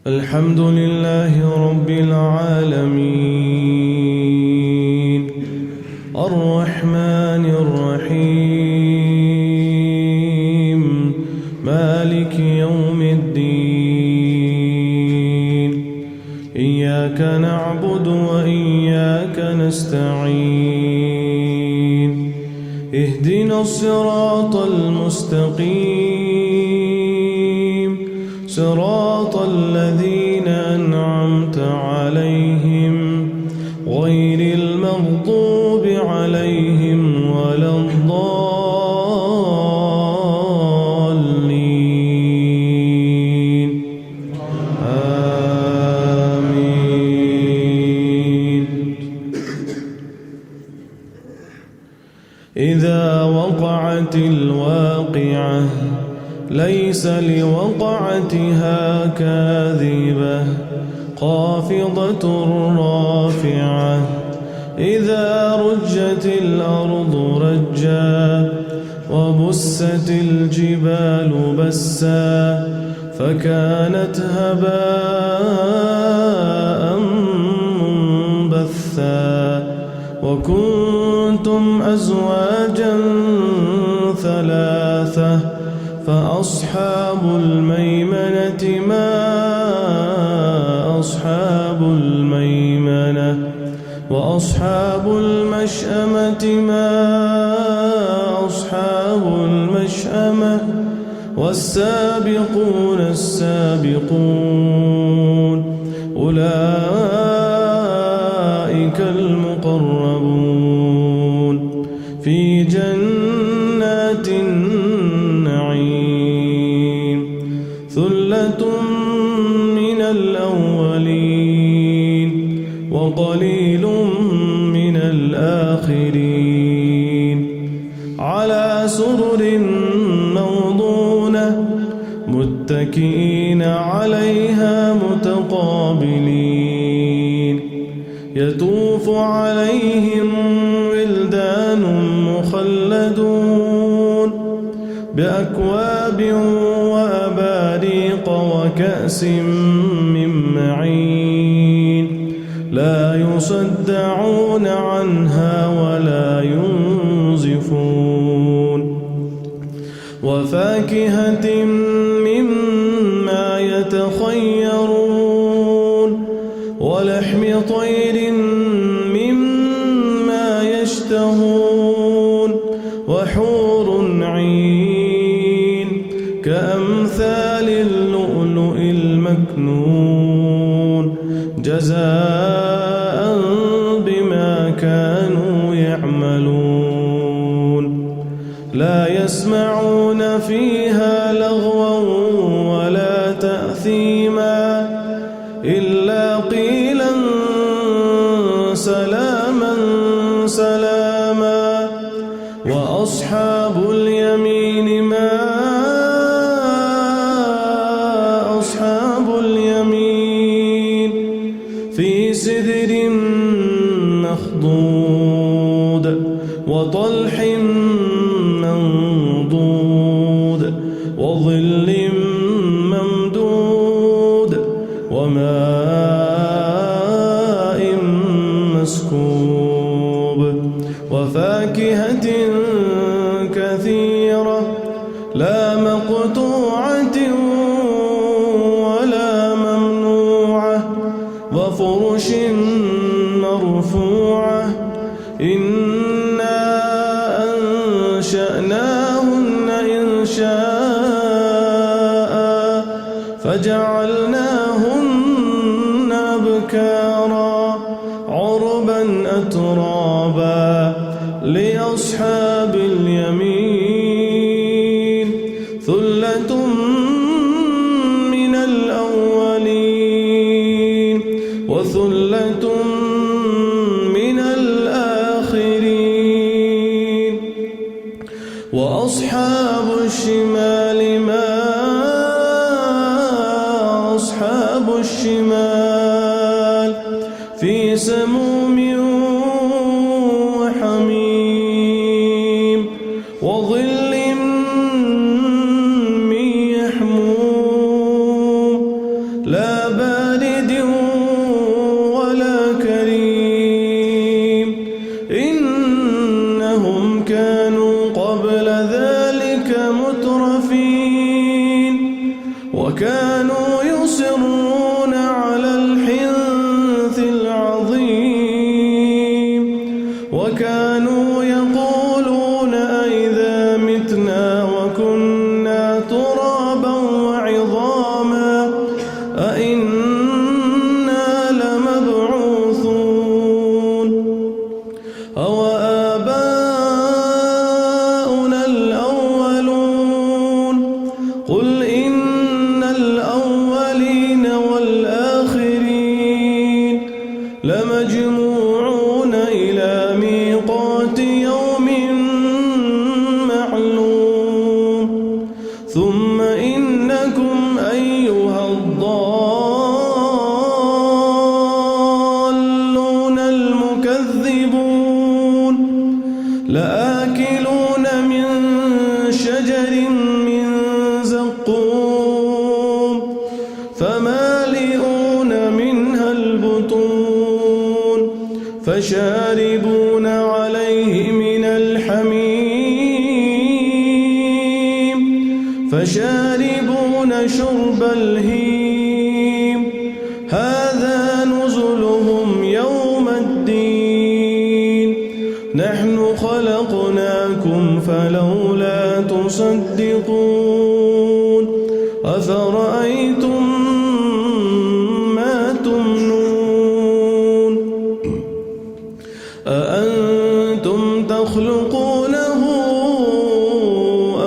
الحمد لله رب العالمين الرحمن الرحيم مالك يوم الدين إياك نعبد وإياك نستعين اهدنا الصراط المستقيم صراط الذين أنعمت عليهم غير المغضوب عليهم ولا الضالين آمين. إذا وقعت الواقعة ليس لوقعتها كاذبة خافضة رافعة إذا رجت الأرض رجا وبست الجبال بسا فكانت هباء منبثا وكنتم أزواجا ثلاثة فأصحاب الميمنة ما أصحاب الميمنة وأصحاب المشأمة ما أصحاب المشأمة والسابقون السابقون أولئك المقربون في جنات النعيم ثلة من الأولين وقليل من الآخرين على سرر موضونة متكئين عليها متقابلين يطوف عليهم ولدان مخلدون بأكواب وأباريق وكأس من معين لا يصدعون عنها ولا ينزفون وفاكهة مما يتخيرون ولحم طير مما يشتهون وحور عين كأمثال اللؤلؤ المكنون جزاء بما كانوا يعملون لا يسمعون فيها لغوا ولا تأثيما إلا قيلا سلاما سلاما وأصحاب اليمين ما أصحاب اليمين في سدر مخضود وطلح منضود وظل ممدود وماء مسكوب وفاكهة كثيرة لا مقطوعة ولا ممنوعة وفرش مرفوعة إنا أنشأناهن إنشاء فجعلناهن أبكارا عربا أترابا لأصحاب اليمين ثلة من الأولين وثلة من الآخرين وأصحاب الشمال ما أصحاب الشمال في سموم وكانوا يقولون أئذا متنا وكنا ترابا وعظاما أئنا لمبعوثون أوآباؤنا الأولون قل إن الأولين والآخرين لمجموعون إلى ميقات يوم معلوم ثم إنكم أيها الضالون المكذبون لآكلون من شجر من زقوم فمالئون منها البطون فشاربون عليه من الحميم فشاربون شرب الهيم هذا نزلهم يوم الدين نحن خلقناكم فلولا تصدقون أفرأيتم ما تمنون أأنتم تخلقونه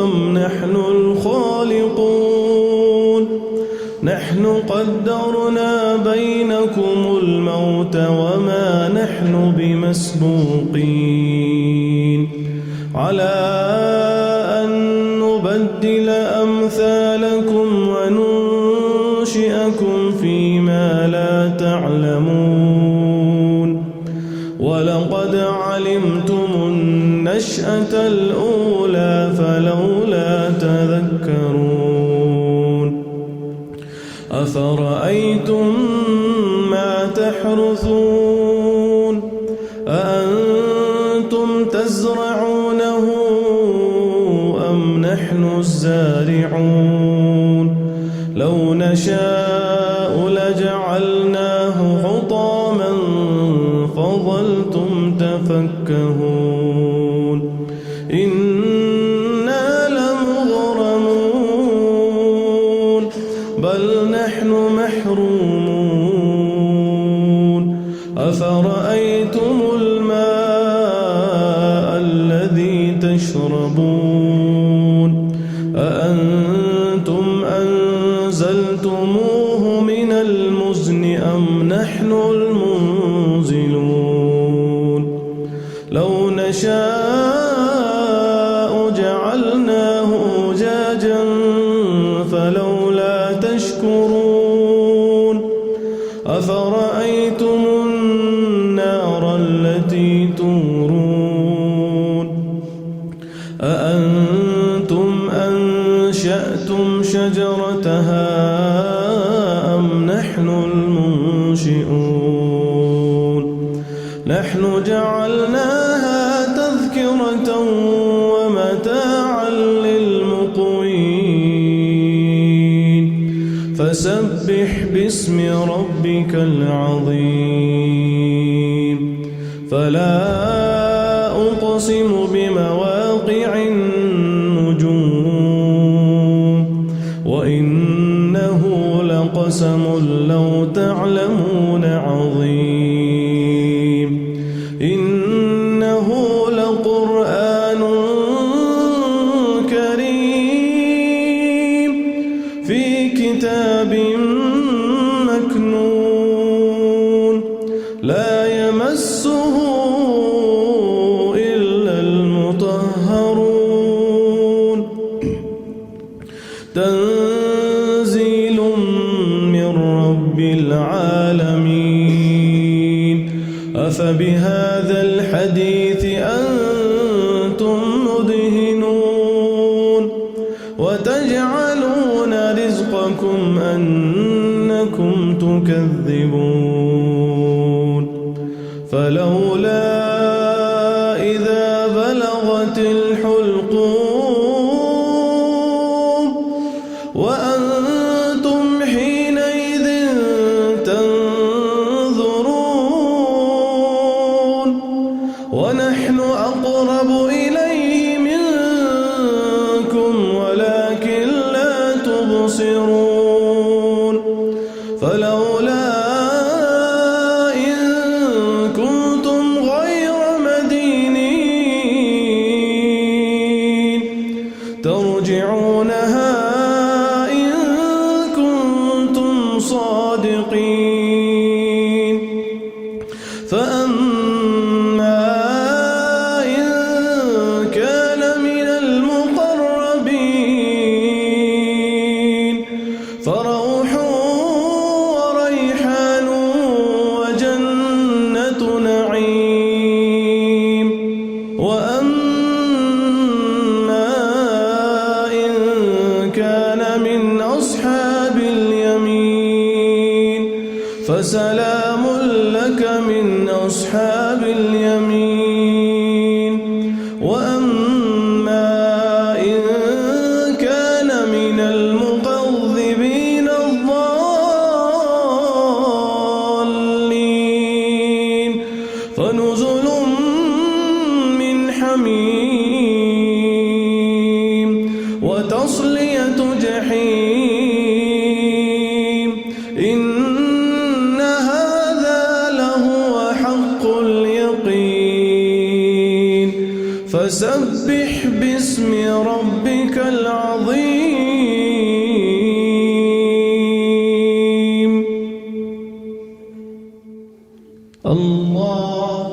أم نحن الخالقون نحن قدرنا بينكم الموت وما نحن بمسبوقين على أن نبدل أمثالكم وننشئكم فيما لا تعلمون ولقد علمتم النشأة الأولى فلولا تذكرون أفرأيتم ما تحرثون أأنتم تزرعونه أم نحن الزارعون لو نشاء لجعلناه حطاما فظلتم تفكهون إنا لمغرمون بل نحن محرومون أفرأيتم الماء الذي تشربون أأنتم أنزلتموه من المزن أم نحن المنزلون لو نشاء جعلناه أجاجا فلولا تشكرون أفرأيتم النار التي تورون أأنتم أنشأتم شجرتها أم نحن المنشئون نحن جعلناها تذكرة ومتاعا للمقوين فسبح باسم ربك العظيم فلا أقسم بمواقع النجوم وإنه لقسم لو تعلمون عظيم إنه لقرآن كريم في كتاب مكنون لا يمسه إلا المطهرون تنزيل من رب العالمين أفبهذا الحديث أنتم مدهنون وتجعلون رزقكم أنكم تكذبون فلولا إذا بلغت الحلقوم وأنتم حينئذ تنظرون ونحن فأما إن كان من المقربين فروح وريحان وجنة نعيم. وأما إن كان من أصحاب اليمين فسلام لك من أصحاب اليمين. وأما إن كان من المكذبين الضالين فنزل من حميم وتصلية جحيم. إن هذا لهو حق اليقين. فسبح باسم ربك العظيم. الله